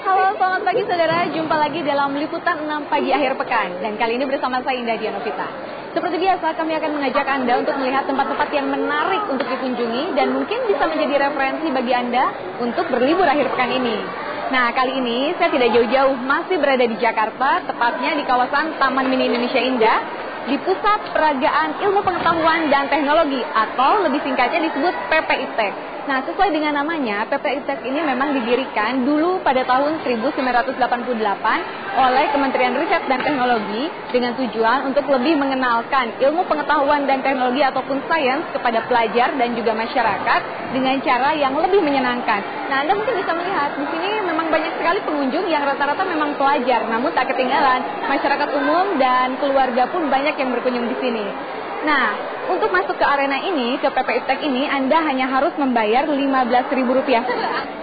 Halo, selamat pagi saudara. Jumpa lagi dalam liputan 6 pagi akhir pekan. Dan kali ini bersama saya Indah Dianovita. Seperti biasa, kami akan mengajak Anda untuk melihat tempat-tempat yang menarik untuk dikunjungi dan mungkin bisa menjadi referensi bagi Anda untuk berlibur akhir pekan ini. Nah, kali ini saya tidak jauh-jauh, masih berada di Jakarta, tepatnya di kawasan Taman Mini Indonesia Indah, di Pusat Peragaan Ilmu Pengetahuan dan Teknologi, atau lebih singkatnya disebut PPITEK. Nah, sesuai dengan namanya, PPITEK ini memang didirikan dulu pada tahun 1988 oleh Kementerian Riset dan Teknologi dengan tujuan untuk lebih mengenalkan ilmu pengetahuan dan teknologi ataupun sains kepada pelajar dan juga masyarakat dengan cara yang lebih menyenangkan. Nah, Anda mungkin bisa melihat di sini memang banyak sekali pengunjung yang rata-rata memang pelajar, namun tak ketinggalan masyarakat umum dan keluarga pun banyak yang berkunjung di sini. Nah, untuk masuk ke arena ini, ke PPITEK ini, Anda hanya harus membayar Rp15.000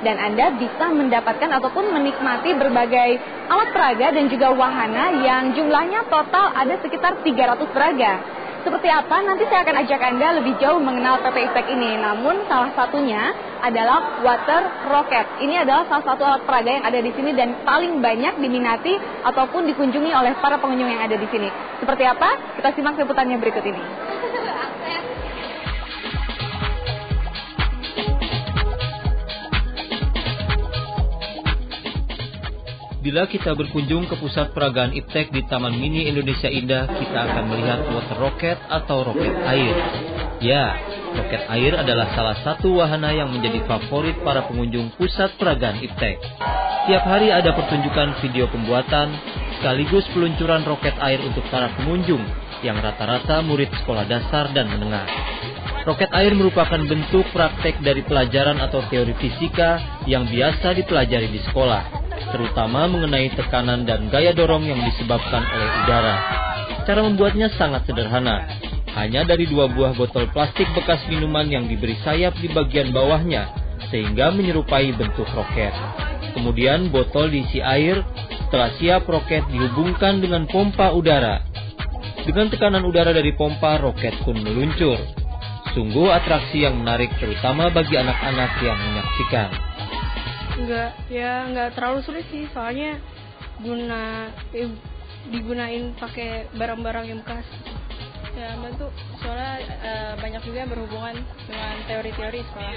dan Anda bisa mendapatkan ataupun menikmati berbagai alat peraga dan juga wahana yang jumlahnya total ada sekitar 300 peraga. Seperti apa? Nanti saya akan ajak Anda lebih jauh mengenal PPITEK ini. Namun salah satunya adalah water rocket. Ini adalah salah satu alat peraga yang ada di sini dan paling banyak diminati ataupun dikunjungi oleh para pengunjung yang ada di sini. Seperti apa? Kita simak liputannya berikut ini. Bila kita berkunjung ke pusat peragaan IPTEK di Taman Mini Indonesia Indah, kita akan melihat water rocket atau roket air. Ya, roket air adalah salah satu wahana yang menjadi favorit para pengunjung pusat peragaan IPTEK. Tiap hari ada pertunjukan video pembuatan, sekaligus peluncuran roket air untuk para pengunjung yang rata-rata murid sekolah dasar dan menengah. Roket air merupakan bentuk praktek dari pelajaran atau teori fisika yang biasa dipelajari di sekolah, terutama mengenai tekanan dan gaya dorong yang disebabkan oleh udara. Cara membuatnya sangat sederhana, hanya dari 2 buah botol plastik bekas minuman yang diberi sayap di bagian bawahnya, sehingga menyerupai bentuk roket. Kemudian botol diisi air, setelah siap roket dihubungkan dengan pompa udara. Dengan tekanan udara dari pompa, roket pun meluncur. Sungguh atraksi yang menarik terutama bagi anak-anak yang menyaksikan. Nggak terlalu sulit sih, soalnya digunain pakai barang-barang yang bekas. Ya bantu, soalnya banyak juga yang berhubungan dengan teori-teori sekolah.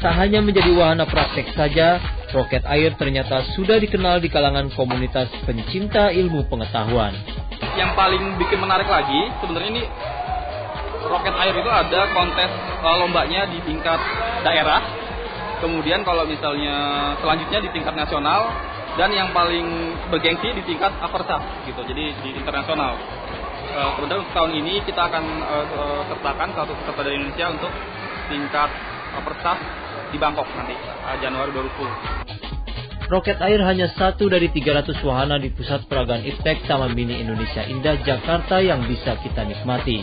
Tak hanya menjadi wahana praktek saja, roket air ternyata sudah dikenal di kalangan komunitas pencinta ilmu pengetahuan. Yang paling bikin menarik lagi, sebenarnya ini roket air itu ada kontes lombanya di tingkat daerah. Kemudian kalau misalnya selanjutnya di tingkat nasional, dan yang paling bergengsi di tingkat Aversat gitu, jadi di internasional. Kemudian untuk tahun ini kita akan sertakan satu peserta dari Indonesia untuk tingkat Aversat di Bangkok nanti Januari 2010. Roket air hanya satu dari 300 wahana di pusat peragaan IPTEK Taman Mini Indonesia Indah Jakarta yang bisa kita nikmati.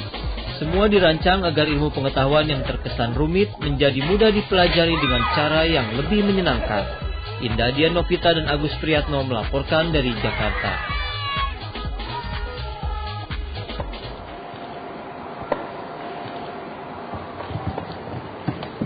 Semua dirancang agar ilmu pengetahuan yang terkesan rumit menjadi mudah dipelajari dengan cara yang lebih menyenangkan. Indah Dianovita dan Agus Priyatno melaporkan dari Jakarta.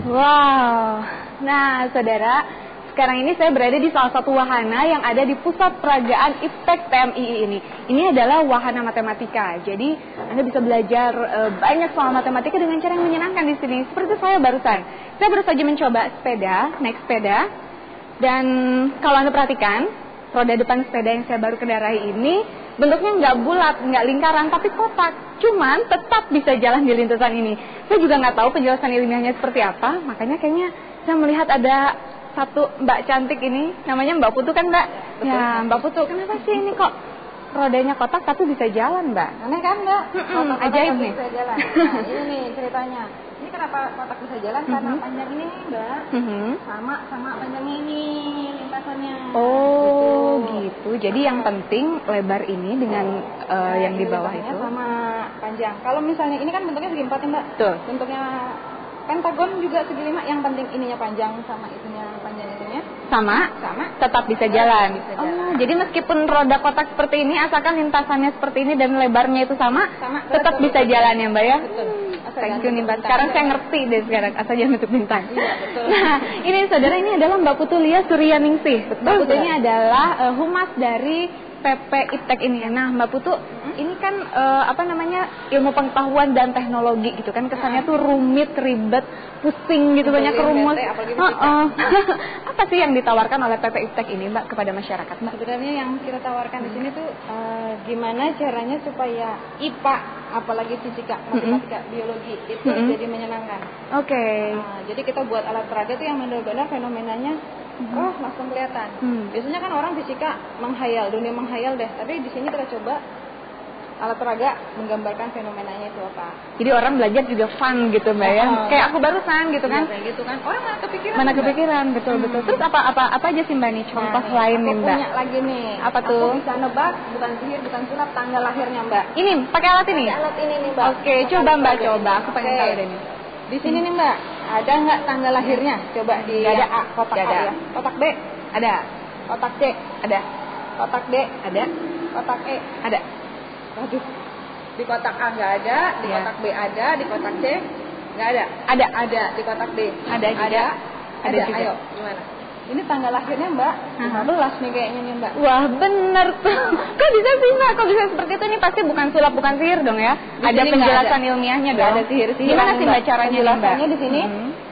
Wow, nah saudara, sekarang ini saya berada di salah satu wahana yang ada di Pusat Peragaan IPTEK TMII ini. Ini adalah wahana matematika. Jadi Anda bisa belajar banyak soal matematika dengan cara yang menyenangkan di sini. Seperti saya barusan. Saya baru saja mencoba naik sepeda. Dan kalau Anda perhatikan, roda depan sepeda yang saya baru kendarai ini bentuknya nggak bulat, nggak lingkaran, tapi kotak. Cuman tetap bisa jalan di lintasan ini. Saya juga nggak tahu penjelasan ilmiahnya seperti apa. Makanya kayaknya saya melihat ada satu Mbak cantik ini, namanya Mbak Putu kan Mbak? Betul. Ya Mbak Putu, kenapa sih ini kok rodanya kotak tapi bisa jalan Mbak? Aneh kan Mbak? Ajaib nih. Bisa jalan. Nah, ini nih ceritanya. Ini kenapa kotak bisa jalan? Karena panjang ini Mbak, sama panjangnya ini lintasannya. Oh gitu. Jadi yang penting lebar ini dengan yang di bawah itu sama panjang. Kalau misalnya ini kan bentuknya segi 4 ya Mbak? Tuh. Bentuknya pentagon juga segi 5, yang penting ininya panjang sama itunya panjang itunya sama tetap bisa jalan. Oh, jadi meskipun roda kotak seperti ini, asalkan lintasannya seperti ini dan lebarnya itu sama tetap bisa jalan ya Mbak ya? Betul. Thank you nih Mbak. Sekarang saya ngerti deh sekarang asal jangan nutup bintang. Iya, betul. Nah, ini saudara, ini adalah Mbak Putu Lia Suryaningsih. Mbak Putu ini adalah humas dari PP Iptek ini. Nah, Mbak Putu, ini kan ilmu pengetahuan dan teknologi gitu kan, kesannya tuh rumit, ribet, pusing gitu, banyak rumus. Apa sih yang ditawarkan oleh PP Iptek ini Mbak kepada masyarakat Mbak? Sebenarnya yang kita tawarkan di sini tuh gimana caranya supaya IPA, apalagi fisika, matematika, biologi itu jadi menyenangkan. Oke. Nah, jadi kita buat alat peraga tuh yang benar-benar fenomenanya langsung kelihatan. Biasanya kan orang fisika menghayal, dunia menghayal deh. Tapi di sini kita coba alat peraga menggambarkan fenomenanya itu apa. Jadi orang belajar juga fun gitu Mbak ya. Kayak aku barusan gitu kan. Kayak gitu kan. Orang mana kepikiran, betul. Terus apa aja sih Mbak nih contoh lain nih Mbak? Aku punya lagi nih. Apa tuh? Aku bisa nebak, bukan sihir, bukan sulap, tanggal lahirnya Mbak. Ini pakai alat ini? Pakai alat ini nih Mbak. Oke, coba Mbak, coba. Aku pengen tahu deh nih. Di sini nih Mbak, ada nggak tanggal lahirnya? Coba di ada. A, kotak A ya. Kotak B Ada. Kotak C Ada. Kotak D Ada. Kotak E Ada. Waduh, di kotak A nggak ada, di kotak B ada, di kotak C nggak ada. Ada di kotak D. Ada juga. Ada juga. Ayo, gimana? Ini tanggal lahirnya Mbak 15 nih kayaknya nih Mbak. Wah bener tuh. Kok bisa sih Mbak? Kok bisa seperti itu? Ini pasti bukan sulap, bukan sihir dong ya? Ada penjelasan ilmiahnya dong. Ada sihir. Gimana sih Mbak caranya nih Mbak? Penjelasannya di sini.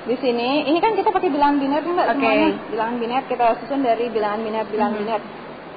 Di sini, ini kan kita pakai bilangan biner nih Mbak semuanya. Bilangan biner kita susun dari bilangan biner.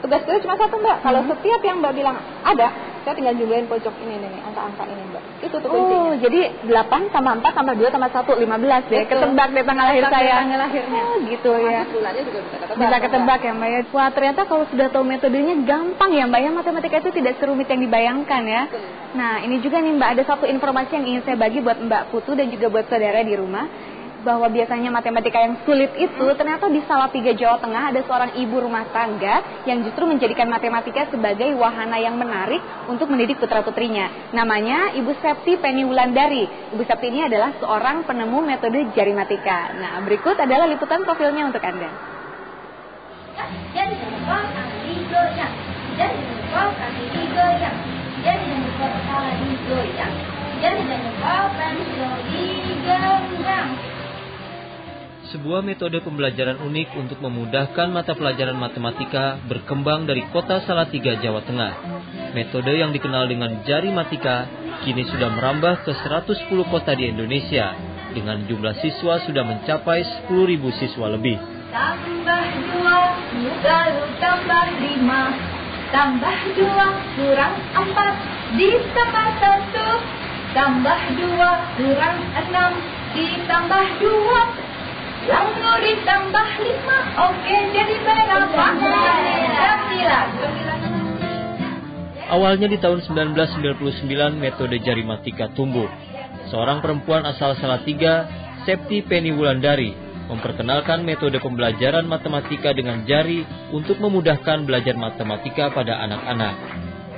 Tugas kita cuma satu Mbak. Kalau setiap yang Mbak bilang ada, saya tinggal jumlahin pojok ini nih, angka-angka ini Mbak. Itu tuh kuncinya. Jadi 8 tambah 4 tambah 2 tambah 1, 15 deh. Ketebak deh tanggal lahir saya. Tanggal lahirnya. Gitu ya. Bulannya juga bisa ketebak. Bisa ketebak ya Mbak ya. Wah ternyata kalau sudah tahu metodenya gampang ya Mbak ya. Matematika itu tidak serumit yang dibayangkan ya. Nah ini juga nih Mbak, ada satu informasi yang ingin saya bagi buat Mbak Putu dan juga buat saudara di rumah. Bahwa biasanya matematika yang sulit itu ternyata di Salatiga, Jawa Tengah ada seorang ibu rumah tangga yang justru menjadikan matematika sebagai wahana yang menarik untuk mendidik putra-putrinya. Namanya Ibu Septi Penny Wulandari. Ibu Septi ini adalah seorang penemu metode jarimatika. Nah, berikut adalah liputan profilnya untuk Anda. Sebuah metode pembelajaran unik untuk memudahkan mata pelajaran matematika berkembang dari kota Salatiga, Jawa Tengah. Metode yang dikenal dengan jarimatika kini sudah merambah ke 110 kota di Indonesia dengan jumlah siswa sudah mencapai 10.000 siswa lebih. Tambah 2 lalu tambah 5, tambah 2 kurang 4 ditambah 1, tambah 2 kurang 6 ditambah 2 lalu ditambah 5, oke jadi berapa? 9. Awalnya di tahun 1999 metode jarimatika tumbuh. Seorang perempuan asal Salatiga, Septi Penny Wulandari, memperkenalkan metode pembelajaran matematika dengan jari untuk memudahkan belajar matematika pada anak-anak.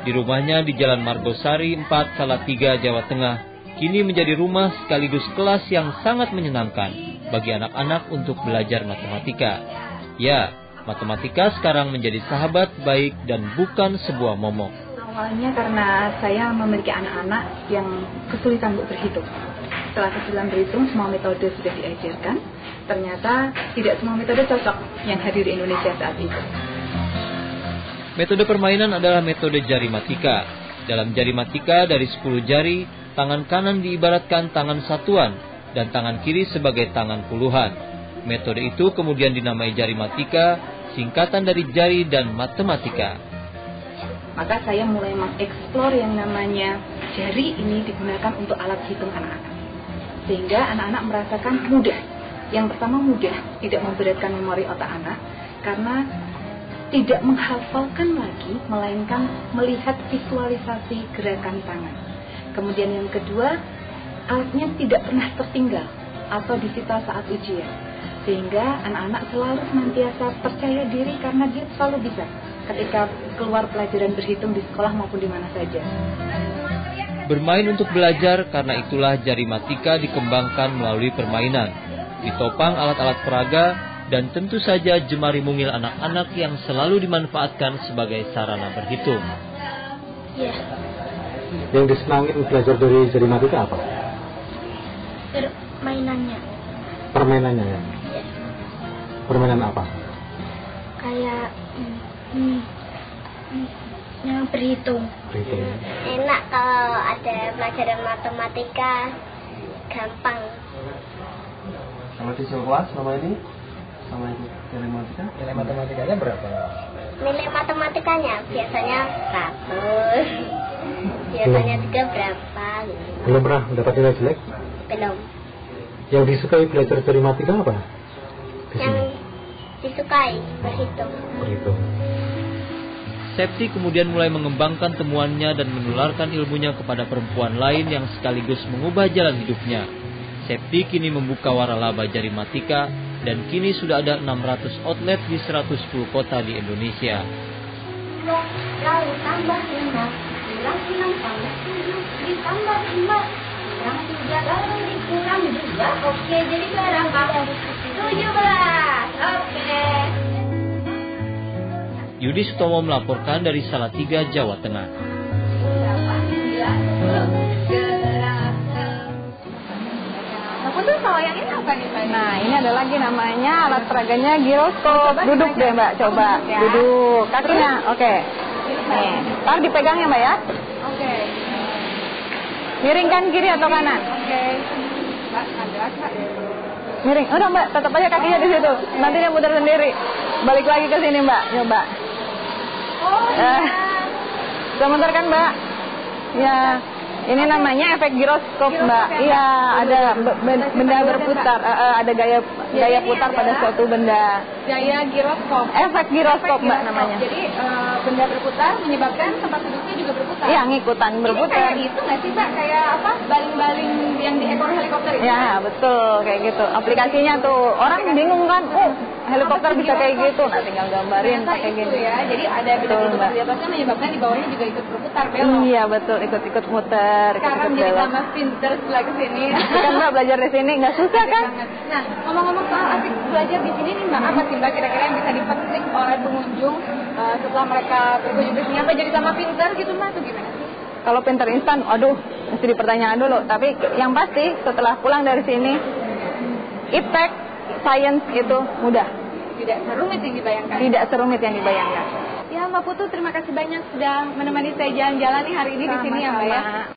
Di rumahnya di Jalan Margosari 4 Salatiga, Jawa Tengah, kini menjadi rumah sekaligus kelas yang sangat menyenangkan bagi anak-anak untuk belajar matematika. Ya, matematika sekarang menjadi sahabat baik dan bukan sebuah momok. Awalnya karena saya memiliki anak-anak yang kesulitan untuk berhitung. Setelah kesulitan berhitung, semua metode sudah diajarkan. Ternyata tidak semua metode cocok yang hadir di Indonesia saat itu. Metode permainan adalah metode jarimatika. Dalam jarimatika dari 10 jari, tangan kanan diibaratkan tangan satuan dan tangan kiri sebagai tangan puluhan. Metode itu kemudian dinamai jarimatika, singkatan dari jari dan matematika. Maka saya mulai mengeksplor yang namanya jari ini digunakan untuk alat hitung anak-anak. Sehingga anak-anak merasakan mudah. Yang pertama mudah, tidak memberatkan memori otak anak, karena tidak menghafalkan lagi, melainkan melihat visualisasi gerakan tangan. Kemudian yang kedua, alatnya tidak pernah tertinggal atau disita saat ujian. Sehingga anak-anak selalu senantiasa percaya diri karena dia selalu bisa ketika keluar pelajaran berhitung di sekolah maupun di mana saja. Bermain untuk belajar, karena itulah jarimatika dikembangkan melalui permainan. Ditopang alat-alat peraga dan tentu saja jemari mungil anak-anak yang selalu dimanfaatkan sebagai sarana berhitung. Yang disenangi belajar dari jarimatika apa? Permainannya. Permainannya ya? Iya. Permainan apa? Kayak yang berhitung. Berhitung. Enak kalau ada pelajaran matematika, gampang. Kalau di kelas sama ini sama itu nilai matematika? Nilai matematikanya berapa? Nilai matematikanya biasanya 100. Biasanya juga berapa gitu. Belum pernah mendapat nilai jelek? Belum. Yang disukai belajar dari matematika apa? Di Yang sini? disukai berhitung. Berhitung. Septi kemudian mulai mengembangkan temuannya dan menularkan ilmunya kepada perempuan lain yang sekaligus mengubah jalan hidupnya. Septi kini membuka waralaba Jarimatika dan kini sudah ada 600 outlet di 110 kota di Indonesia. Lalu tambah 5, kurang 6 tambah 7, ditambah 5, kurang 3, lalu dikurang 2, oke jadi berapa? 17, oke. Yudi Sutomo melaporkan dari Salatiga, Jawa Tengah. Putus kalau yang ini apa nih Mbak? Nah, ini ada lagi namanya alat peraganya giroskop. Duduk deh Mbak, coba. Ya. Duduk. Kakinya, oke. Nih, ntar dipegang ya Mbak ya. Oke. Miringkan kiri atau kanan? Oke. Mbak, ada Kak. Miring. Udah Mbak, tetap aja kakinya di situ. Nanti dia muter sendiri. Balik lagi ke sini Mbak, coba. Oh iya. Sebentar kan Mbak? Ya. Ini namanya efek giroskop Mbak. Iya, ada benda berputar, ada gaya putar pada suatu benda. Gaya giroskop. Efek giroskop Mbak namanya. Jadi benda berputar menyebabkan tempat duduknya juga berputar. Iya, ngikutan berputar. Ini kayak itu nggak sih Mbak? Kayak apa? Baling-baling yang di ekor helikopter itu? Ya, betul kayak gitu. Aplikasinya tuh orang bingung kan, helikopter bisa kayak gitu. Nah, tinggal gambarin pakai gitu gini. ya. Jadi ada benda berputar di atasnya menyebabkan di bawahnya juga ikut berputar belok. Iya, betul, ikut muter. Sekarang jadi tambah pinter setelah kesini. Kan Mbak belajar di sini nggak susah kan? Nah, ngomong-ngomong soal asik belajar di sini nih Mbak, apa sih Mbak kira-kira yang bisa dipetik oleh pengunjung setelah mereka berkunjung ke sini? Apa jadi tambah pinter gitu Mbak? Atau gimana sih? Kalau pinter instan, aduh, mesti dipertanyakan dulu. Tapi yang pasti setelah pulang dari sini, iptek, science itu mudah. Tidak serumit yang dibayangkan. Tidak serumit yang dibayangkan. Ya Mbak Putu, terima kasih banyak sudah menemani saya jalan-jalan nih hari ini di sini ya Mbak ya.